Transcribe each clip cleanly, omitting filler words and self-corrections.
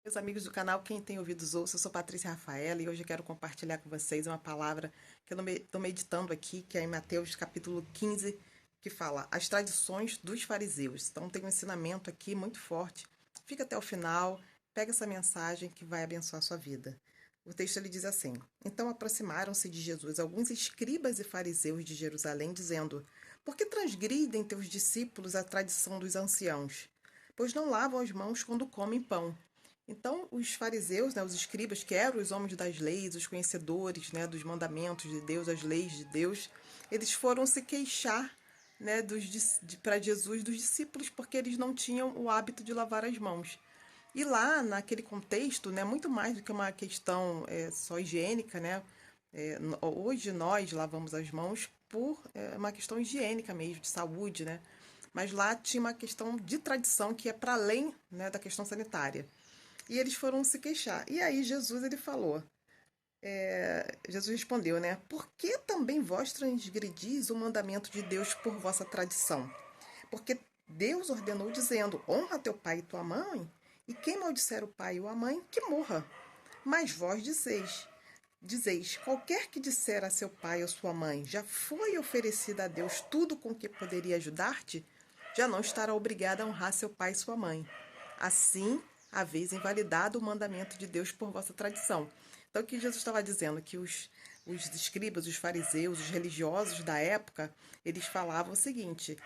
Meus amigos do canal, quem tem ouvidos ouça, eu sou Patrícia Rafaela e hoje eu quero compartilhar com vocês uma palavra que eu estou meditando aqui, que é em Mateus capítulo 15, que fala as tradições dos fariseus. Então tem um ensinamento aqui muito forte. Fica até o final, pega essa mensagem que vai abençoar a sua vida. O texto ele diz assim: Então aproximaram-se de Jesus alguns escribas e fariseus de Jerusalém, dizendo: Por que transgridem teus discípulos a tradição dos anciãos? Pois não lavam as mãos quando comem pão. Então, os fariseus, né, os escribas, que eram os homens das leis, os conhecedores, né, dos mandamentos de Deus, as leis de Deus, eles foram se queixar, né, para Jesus dos discípulos, porque eles não tinham o hábito de lavar as mãos. E lá, naquele contexto, né, muito mais do que uma questão só higiênica, né, hoje nós lavamos as mãos por uma questão higiênica mesmo, de saúde, né, mas lá tinha uma questão de tradição que é para além, né, da questão sanitária. E eles foram se queixar. E aí Jesus ele falou, Jesus respondeu, né? Por que também vós transgredis o mandamento de Deus por vossa tradição? Porque Deus ordenou dizendo, honra teu pai e tua mãe, e quem maldisser o pai ou a mãe, que morra. Mas vós dizeis, qualquer que disser a seu pai ou sua mãe, já foi oferecido a Deus tudo com que poderia ajudar-te, já não estará obrigado a honrar seu pai e sua mãe. Assim, haveis invalidado o mandamento de Deus por vossa tradição. Então, o que Jesus estava dizendo? Que os escribas, os fariseus, os religiosos da época, eles falavam o seguinte: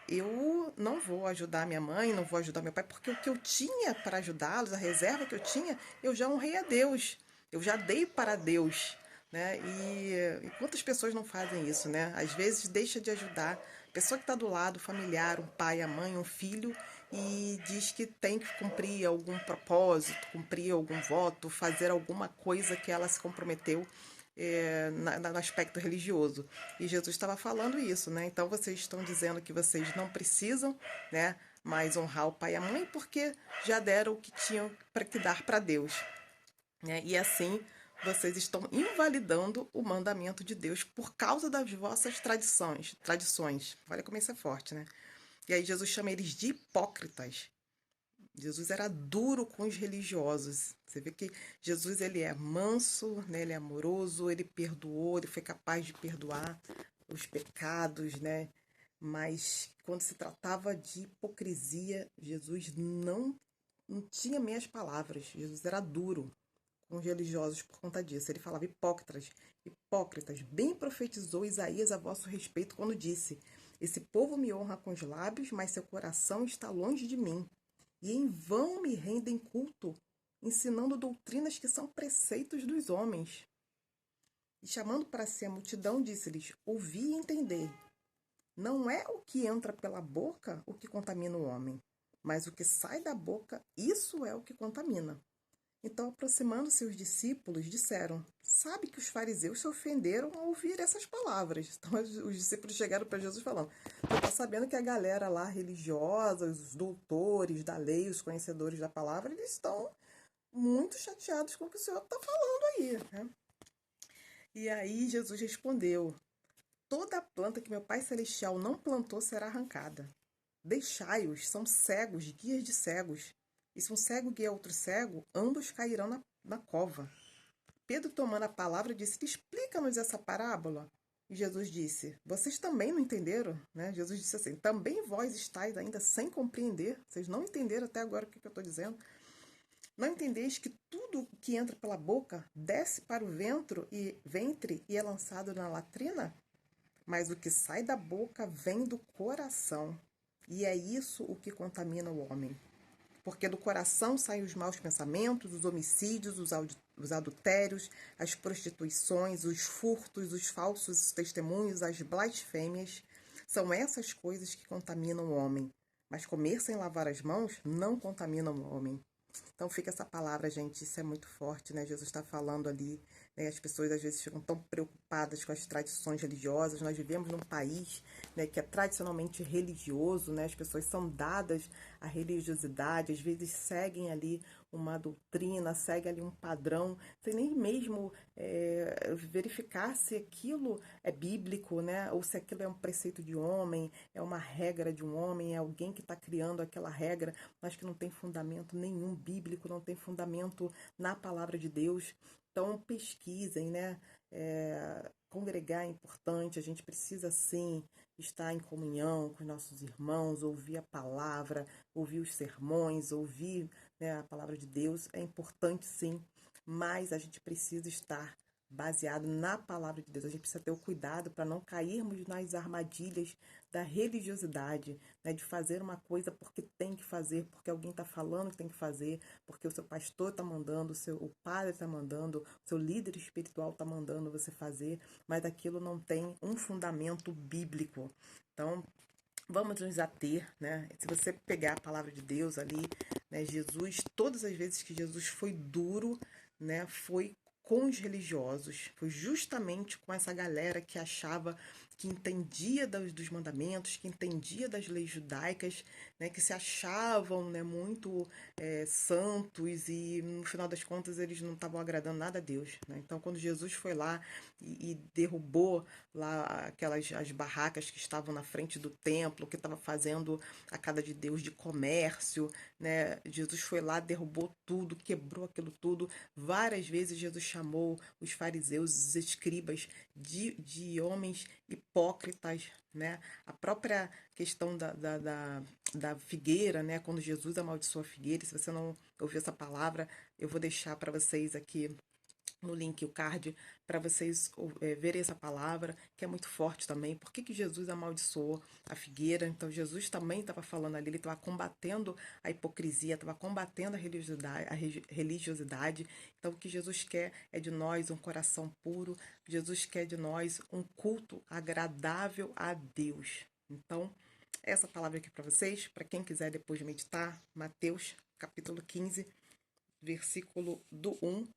eu não vou ajudar minha mãe, não vou ajudar meu pai, porque o que eu tinha para ajudá-los, a reserva que eu tinha, eu já honrei a Deus, eu já dei para Deus. Né? E quantas pessoas não fazem isso, né? Às vezes deixa de ajudar a pessoa que está do lado, o familiar, um pai, a mãe, um filho, e diz que tem que cumprir algum propósito, cumprir algum voto, fazer alguma coisa que ela se comprometeu no aspecto religioso. E Jesus estava falando isso, né? Então vocês estão dizendo que vocês não precisam, né, mais honrar o pai e a mãe porque já deram o que tinham para que dar para Deus, né? E assim vocês estão invalidando o mandamento de Deus por causa das vossas tradições. Olha como isso é forte, né? E aí Jesus chama eles de hipócritas. Jesus era duro com os religiosos. Você vê que Jesus ele é manso, né? Ele é amoroso, ele perdoou, ele foi capaz de perdoar os pecados, né? Mas quando se tratava de hipocrisia, Jesus não tinha meias palavras. Jesus era duro com os religiosos por conta disso. Ele falava hipócritas, hipócritas, bem profetizou Isaías a vosso respeito quando disse: Esse povo me honra com os lábios, mas seu coração está longe de mim. E em vão me rendem culto, ensinando doutrinas que são preceitos dos homens. E chamando para si a multidão, disse-lhes: Ouvi e entendei. Não é o que entra pela boca o que contamina o homem, mas o que sai da boca, isso é o que contamina. Então, aproximando-se os discípulos, disseram: Sabe que os fariseus se ofenderam ao ouvir essas palavras. Então, os discípulos chegaram para Jesus falando: Tu está sabendo que a galera lá religiosa, os doutores da lei, os conhecedores da palavra, eles estão muito chateados com o que o Senhor está falando aí, né? E aí Jesus respondeu: Toda planta que meu Pai Celestial não plantou será arrancada. Deixai-os, são cegos, guias de cegos. E se um cego guia outro cego, ambos cairão na cova. Pedro, tomando a palavra, disse: Explica-nos essa parábola. E Jesus disse: Vocês também não entenderam? Né? Jesus disse assim: Também vós estáis ainda sem compreender. Vocês não entenderam até agora o que eu estou dizendo. Não entendeis que tudo que entra pela boca desce para o ventre e é lançado na latrina? Mas o que sai da boca vem do coração. E é isso o que contamina o homem. Porque do coração saem os maus pensamentos, os homicídios, os adultérios, as prostituições, os furtos, os falsos testemunhos, as blasfêmias. São essas coisas que contaminam o homem. Mas comer sem lavar as mãos não contamina o homem. Então fica essa palavra, gente, isso é muito forte, né? Jesus está falando ali né? As pessoas às vezes ficam tão preocupadas com as tradições religiosas. Nós vivemos num país, né, que é tradicionalmente religioso, né? As pessoas são dadas à religiosidade, às vezes seguem ali uma doutrina, seguem ali um padrão, sem nem mesmo verificar se aquilo é bíblico, né? Ou se aquilo é um preceito de homem, é uma regra de um homem, é alguém que está criando aquela regra, mas que não tem fundamento nenhum bíblico, não tem fundamento na palavra de Deus. Então pesquisem, né? Congregar é importante, a gente precisa sim estar em comunhão com os nossos irmãos, ouvir a palavra, ouvir os sermões, ouvir, né, a palavra de Deus. É importante sim, mas a gente precisa estar baseado na palavra de Deus. A gente precisa ter o cuidado para não cairmos nas armadilhas da religiosidade, né, de fazer uma coisa porque tem que fazer, porque alguém está falando que tem que fazer, porque o seu pastor está mandando, o padre está mandando, o seu líder espiritual está mandando você fazer, mas aquilo não tem um fundamento bíblico. Então, vamos nos ater, né? Se você pegar a palavra de Deus ali, né, Jesus, todas as vezes que Jesus foi duro, né, foi com os religiosos, foi justamente com essa galera que achava que entendia dos mandamentos, que entendia das leis judaicas, né, que se achavam, né, muito santos e no final das contas eles não estavam agradando nada a Deus, né? Então quando Jesus foi lá e derrubou lá as barracas que estavam na frente do templo, que estava fazendo a casa de Deus de comércio, né? Jesus foi lá, derrubou tudo, quebrou aquilo tudo. Várias vezes Jesus chamou os fariseus, os escribas de homens hipócritas, né? A própria questão da figueira, né? Quando Jesus amaldiçoou a figueira, se você não ouviu essa palavra, eu vou deixar para vocês aqui no link o card para vocês verem essa palavra, que é muito forte também. Por que Jesus amaldiçoou a figueira? Então Jesus também estava falando ali, ele estava combatendo a hipocrisia, estava combatendo a religiosidade. Então o que Jesus quer é de nós um coração puro, Jesus quer de nós um culto agradável a Deus. Então, essa palavra aqui para vocês, para quem quiser depois meditar, Mateus capítulo 15, versículo do 1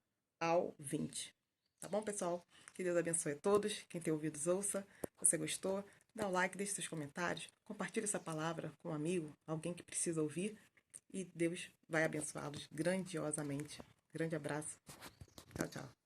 ao 20. Tá bom, pessoal? Que Deus abençoe a todos. Quem tem ouvidos, ouça. Se você gostou, dá o like, deixe seus comentários. Compartilhe essa palavra com um amigo, alguém que precisa ouvir. E Deus vai abençoá-los grandiosamente. Grande abraço. Tchau, tchau.